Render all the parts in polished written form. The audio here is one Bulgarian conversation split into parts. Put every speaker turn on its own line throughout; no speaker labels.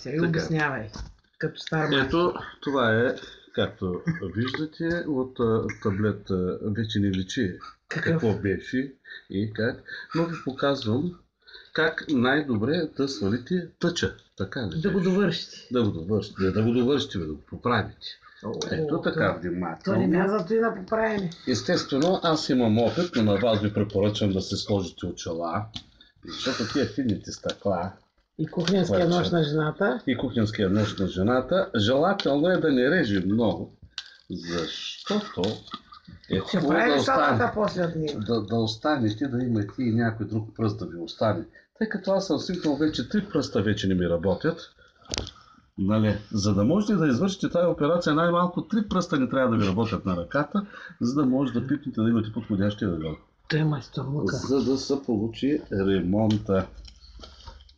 сега и обяснявай. Като стар майстор.
Ето, това е, както виждате, от таблет вече не личи какво беше и как, но ви показвам как най-добре да свалите тъча. Така ли?
Да го довършите.
Да го довършите, да го поправите. Ето така внимателно.
То не мязато и да поправим.
Естествено, аз имам опит, но на вас ви препоръчвам да се сложите очила, защото тия финните стъкла.
И кухненския нож на жената.
И кухненския нож на жената. Желателно е да не реже много, защото е хубаво да останете, да имате и някой друг пръст да ви остане. Тъй като аз съм свикнал вече 3 пръста вече не ми работят. Нали? За да можете да извършите тази операция, най-малко 3 пръста не трябва да ви работят на ръката, за да може да пипнете да имате подходящия ъгъл.
Той майстор Лука.
За да се получи ремонта.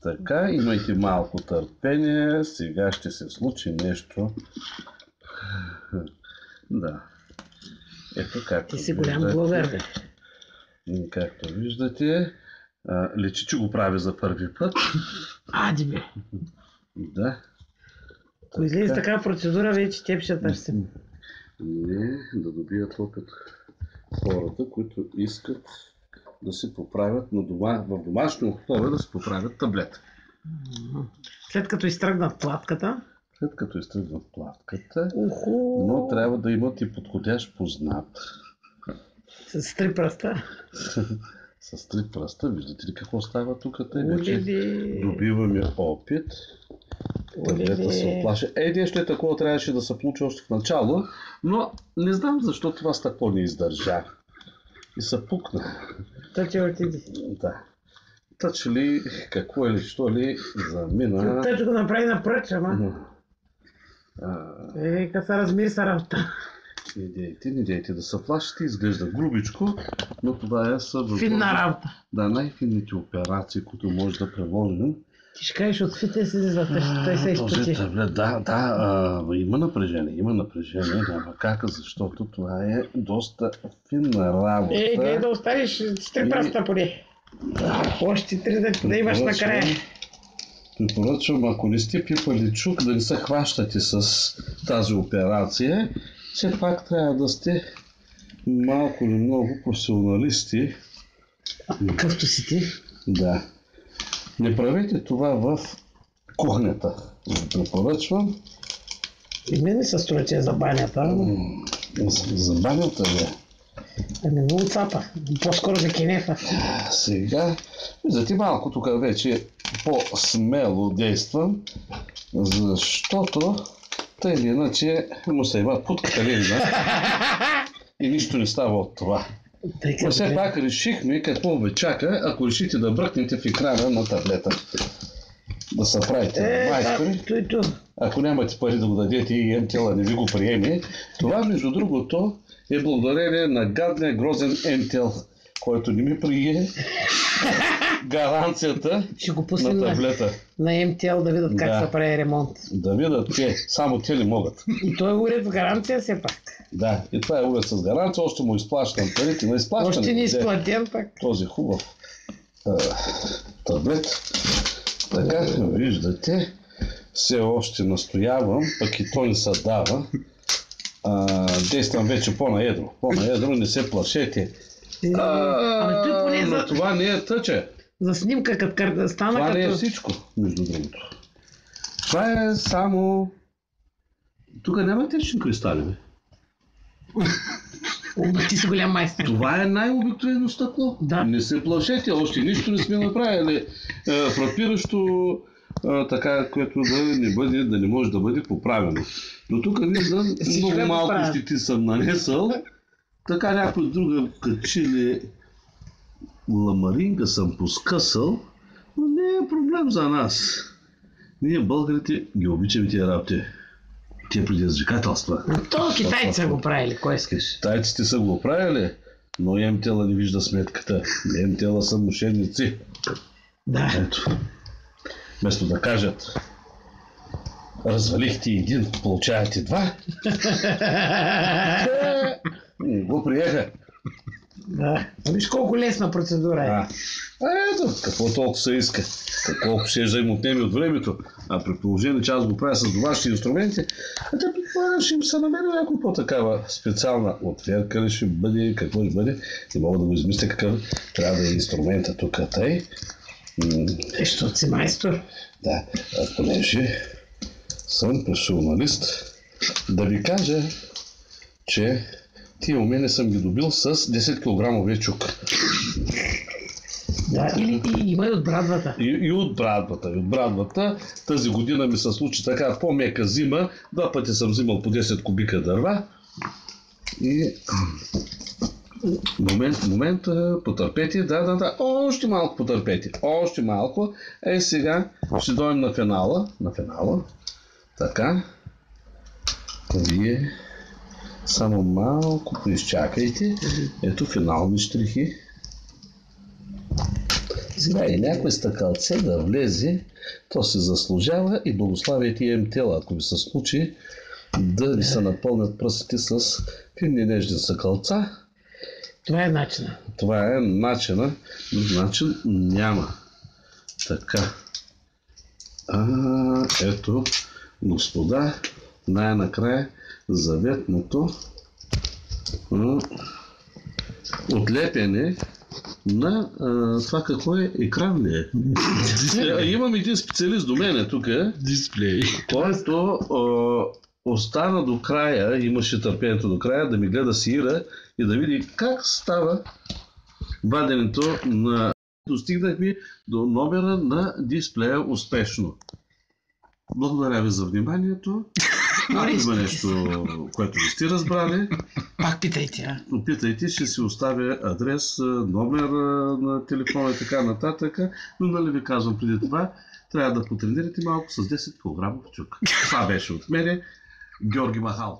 Така, имайте малко търпение, сега ще се случи нещо. Да. Ето както
ти си голям блогър.
Както виждате, личи, че го прави за първи път.
Ади бе.
Да.
Ако излезе такава процедура, вече теб ще търсим.
Не, да добият опит хората, които искат да се поправят в домашни условия, да се поправят таблета.
След като изтръгнат платката.
Но трябва да имат и подходящ познат.
С 3 пръста.
С 3 пръста. Виждате ли какво става тук? Добиваме опит. Таблета се оплаша. Нещо е такова трябваше да се получи още в начало, но не знам защо това стъкло не издържа. И се пукна.
Тъче отиди.
Да. Тъч ли, какво е ли, що ли, замина.
Тъч го направи на пръч, ама. Ка се размири са работа.
Не дейте да се плашите, изглежда грубичко, но това е
финна работа.
Да, най-финните операции, които може да приложим.
Ти ще кажеш от фите си за той се изпочи.
Да, има напрежение, няма как, защото това е доста финна работа.
Не да оставиш с 3 пръста поне. Още 3 да имаш накрая.
Препоръчвам, ако не сте пипали чук, да не се хващате с тази операция. Все пак трябва да сте малко или много професионалисти.
Какъвто си ти?
Да. Не правете това в кухнята. Препоръчвам.
И мен ми се струва, че е за банята.
За банята, бе.
Много цапа. По-скоро за кенефа.
Сега, виждате малко тук вече по-смело действам, защото тъй или иначе му се има путката лина и нищо не става от това. Но все пак решихме какво ви чака, ако решите да бръкнете в екрана на таблета. Да се правите майстори. Ако нямате пари да го дадете и МТЛ не ви го приеме, това между другото е благодарение на гадния грозен МТЛ, който не ми прие гаранцията на таблета.
На МТЛ да видят как се прави ремонт.
Да видят те, само те ли могат.
И той е уред с гаранция все пак.
Да, и това е уред с гаранция, още му изплащам парите. На изплащане.
Още не изплатен пак.
Този хубав таблет. Така, виждате, все още настоявам, пък и то не се дава. Действам вече по-наедро. По-наедро, не се плашете. Но това не е тъче.
За снимка, като стана
това не е всичко, между другото. Това е само... Тук няма течни кристали, бе.
Ти си голям майстор.
Това е най-обикновено стъкло.
Да.
Не се плашете, още нищо не сме направили. Фрапиращо така, което да не може да бъде поправено. Но тук виждам, много малко щети съм нанесъл. Така някой друга качили ламаринга съм поскъсал, но не е проблем за нас. Ние българите ги обичаме тия работи. Тия предизвикателства.
То китайци са го правили, кой искаш?
Китайците са го правили, но МТЛ не вижда сметката. МТЛ са мошенници.
Да.
Ето. Вместо да кажат, развалихте един, получавате 2. Го приеха.
Да. Виж колко лесна процедура е.
Ето, какво толкова се иска? Колко ще да им отнеме от времето, а при положение, че аз го правя с домашни инструменти, те предполагам, ще им се намери някаква по-такава специална отверка ли ще бъде, какво ще бъде. Не мога да го измисля какъв трябва да е инструмента тук. Тъй.
Защото си майстор.
Да, понеже съм професионалист, да ви кажа, че тия умения съм ги добил с 10 кг чук.
Да, или има и от брадвата.
И от брадвата. Тази година ми се случи така по-мека зима. 2 пъти съм взимал по 10 кубика дърва. И момент, потърпете. Да. Още малко потърпете. Още малко. Сега ще дойдем на финала. Така. Вие само малко поизчакайте. Ето финални щрихи. Сега и някой стъкалце да влезе, то се заслужава и благославяйте им тела, ако ви се случи да ви се напълнят пръстите с финни нежни стъкалца.
Това е начина.
Това е начина. Друг начин няма. Така. Ето, господа, най-накрая заветното отлепяне на това какво е екран ли е. Имам един специалист до мене тук,
Дисплей.
който остана до края, имаше търпението до края да ми гледа сира и да види как става ваденето на... Достигнахме до номера на дисплея успешно. Благодаря ви за вниманието. Ако има нещо, което не сте разбрали,
Пак питайте,
опитайте, ще си оставя адрес, номер на телефона и така нататък. Но нали ви казвам преди това, трябва да потренирате малко с 10 кг чук. Това беше от мене, Георги Махалов.